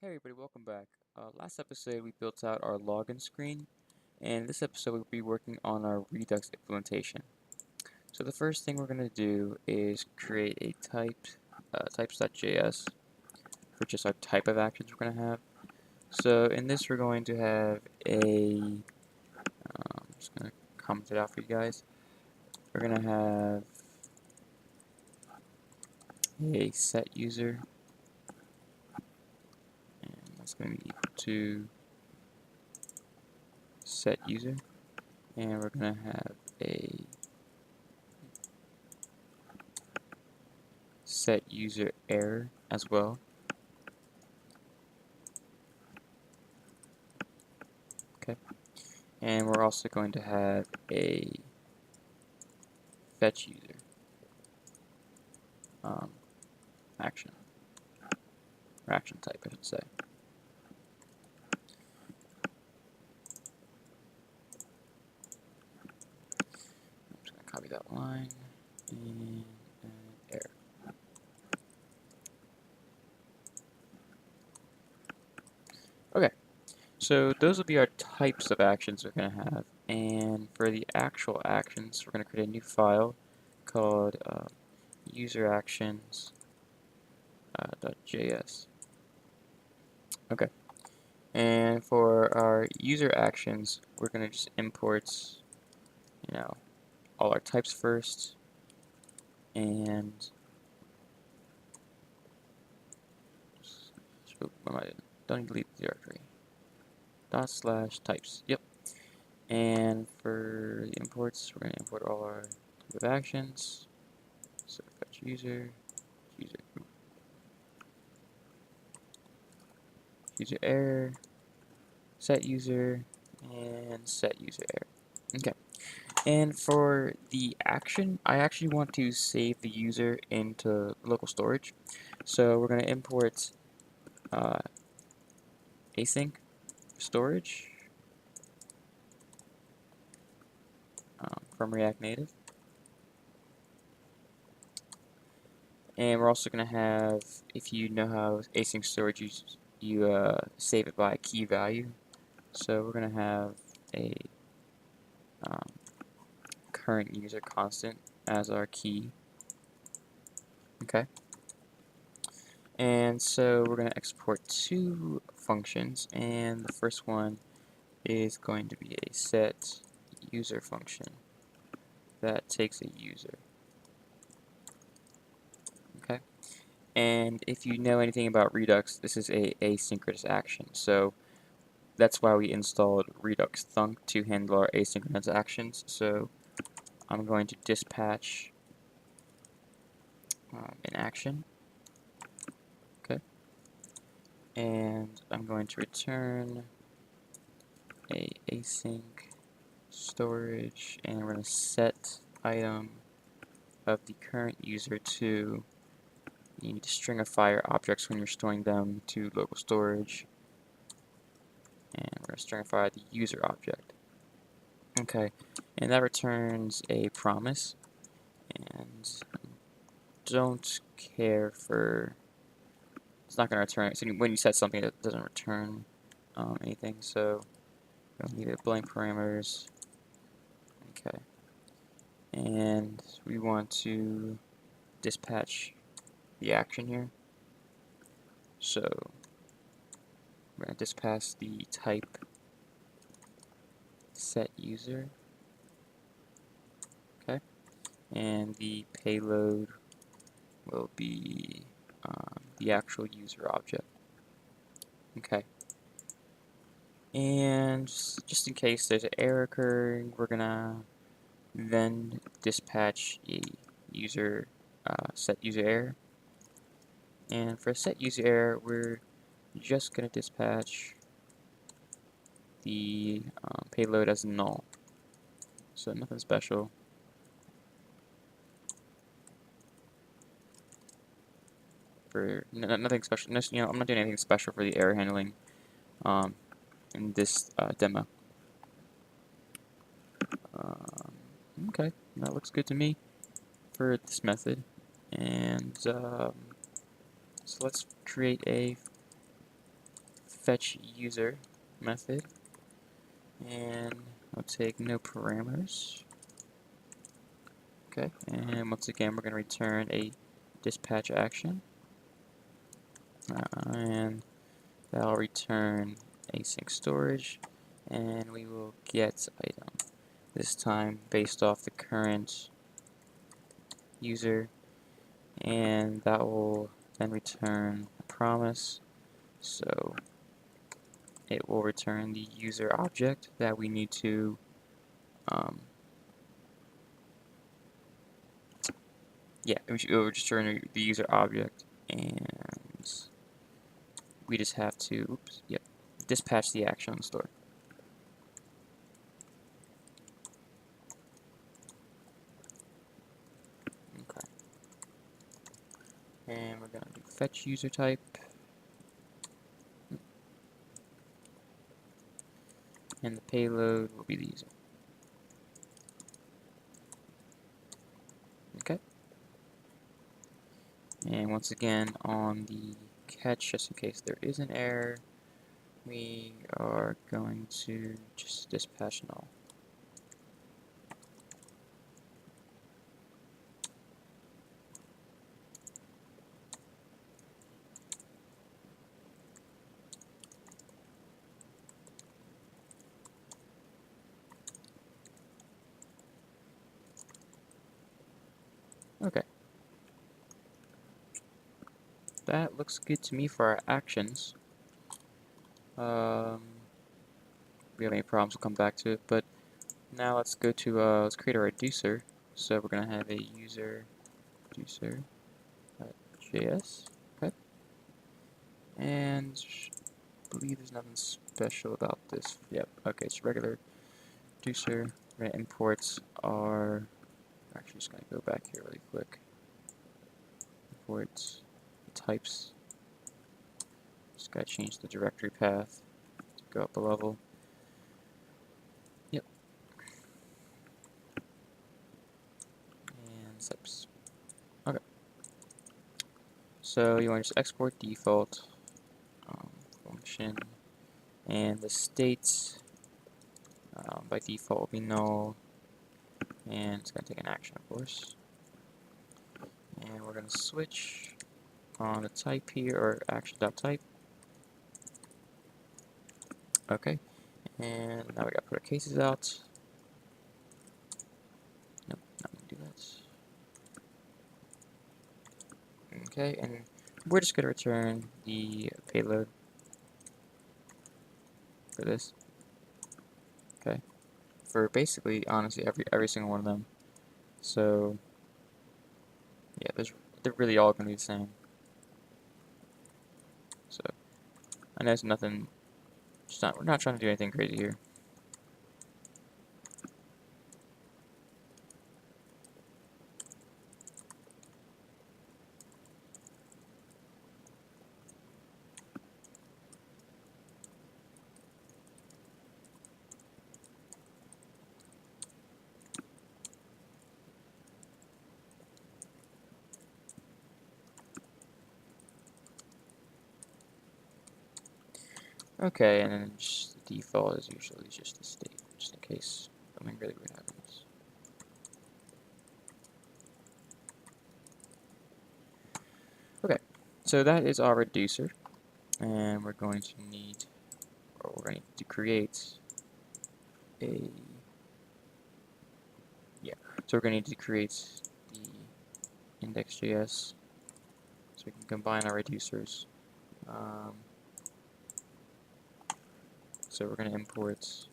Hey everybody, welcome back. Last episode we built out our login screen, and this episode we'll be working on our Redux implementation. So the first thing we're going to do is create a types.js for just our type of actions we're going to have. So in this we're going to have I'm just going to comment it out for you guys. We're going to have a set user, and that's going to be equal to set user, and we're going to have a set user error as well. Okay, and we're also going to have a fetch user um, action, or action type, I should say. I'm just going to copy that line and error. Okay, so those will be our types of actions we're going to have, and for the actual actions, we're going to create a new file called useractions.js. Okay, and for our user actions, we're going to just import, all our types first, and don't delete the directory. /types. Yep. And for the imports, we're going to import all our type of actions. So fetch user, user error, set user, and set user error. Okay. And for the action, I actually want to save the user into local storage. So we're going to import uh, async storage from React Native. And we're also going to have, if you know how async storage you save it by a key value. So we're going to have a um, current user constant as our key. Okay. And so we're going to export two functions, and the first one is going to be a set user function that takes a user. Okay. And if you know anything about Redux, this is a asynchronous action. So that's why we installed Redux Thunk to handle our asynchronous actions. So I'm going to dispatch an action. Okay. And I'm going to return a async storage, and we're going to set item of the current user to, you need to stringify your objects when you're storing them to local storage, and we're going to stringify the user object. Okay, and that returns a promise, and don't care for, it's not going to return, so when you set something that doesn't return anything, so we'll leave it blank parameters. Okay, and we want to dispatch the action here. So we're going to dispatch the type set user. Okay, and the payload will be the actual user object. Okay, and just in case there's an error occurring, we're gonna then dispatch a user set user error. And for set user error, we're just gonna dispatch the payload as null. So nothing special. For nothing special. I'm not doing anything special for the error handling in this demo. Okay, that looks good to me for this method. And so let's create a fetch user method, and I'll take no parameters. Okay, and once again we're going to return a dispatch action, and that'll return async storage, and we will get item, this time based off the current user, and that will then return a promise. So it will return the user object that we need to it will return the user object, and we just have to dispatch the action on the store. Okay. And we're going to do fetch user type. And the payload will be the user. Okay. And once again, on the catch, just in case there is an error, we are going to just dispatch null. Okay. That looks good to me for our actions. If we have any problems, we'll come back to it. But now let's go to let's create a reducer. So we're gonna have a user reducer.js. Okay. And I believe there's nothing special about this. Yep. Okay. It's regular reducer. We're gonna import our. Actually, just gonna go back here really quick. Import types. Just gotta change the directory path to go up a level. Yep. And steps. Okay. So you want to just export default function, and the state by default will be null, and it's gonna take an action, of course. And we're gonna switch on the type here, or action.type. Okay. And now we gotta put our cases out. Nope, not gonna do that. Okay, and we're just gonna return the payload for this. Okay, for basically, honestly, every single one of them. So yeah, they're really all gonna be the same. So I know it's nothing. We're not trying to do anything crazy here. Okay, and then just the default is usually just the state, just in case something really weird happens. Okay, so that is our reducer, and we're going to need to create a so we're going to need to create the index.js so we can combine our reducers. So we're going to import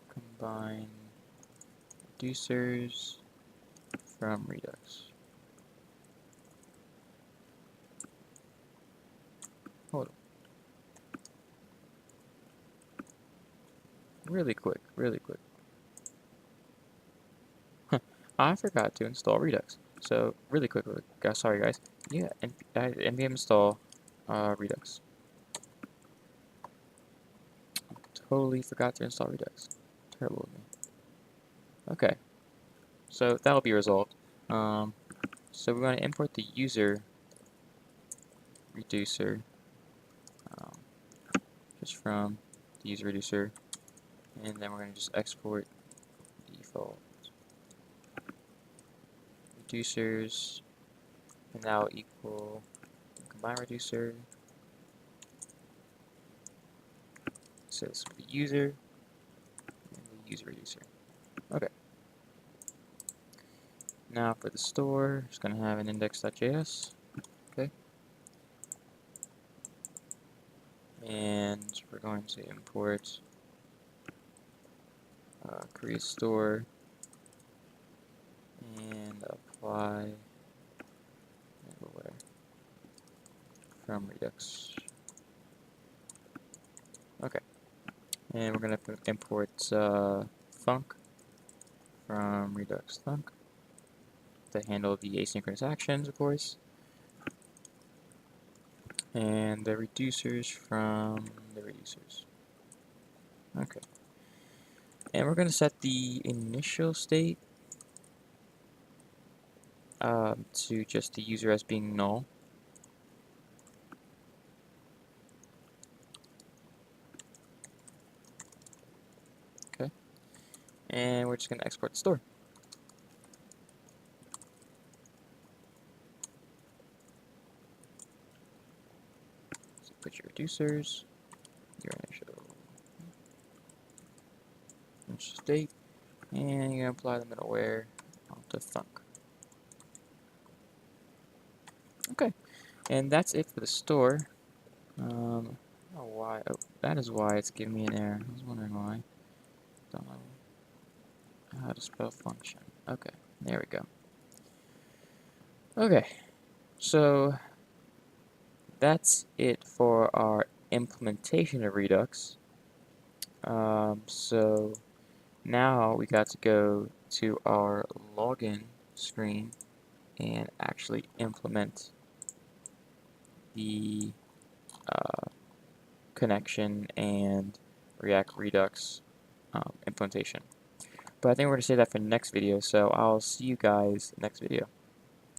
combine reducers from Redux. Hold on. Really quick. I forgot to install Redux. So really quickly, sorry guys. Yeah, npm install Redux. Totally forgot to install Redux. Terrible of me. Okay, so that'll be resolved. So we're going to import the user reducer from the user reducer, and then we're going to just export default reducers, and that will equal combine reducer. So this will be user and the user reducer. Okay. Now for the store, it's going to have an index.js. Okay. And we're going to import create store and apply everywhere from Redux. Okay. And we're going to import thunk from Redux thunk to handle the asynchronous actions, of course. And the reducers from the reducers. Okay. And we're going to set the initial state to just the user as being null. Okay. And we're just going to export the store. So put your reducers, your initial state, and you're going to apply the middleware onto thunk. Okay. And that's it for the store. I don't know why. Oh, that is why it's giving me an error. I was wondering why. Don't know how to spell function. Okay, there we go. Okay, so that's it for our implementation of Redux. So now we got to go to our login screen and actually implement the connection and React Redux implementation. But I think we're going to save that for the next video, so I'll see you guys next video.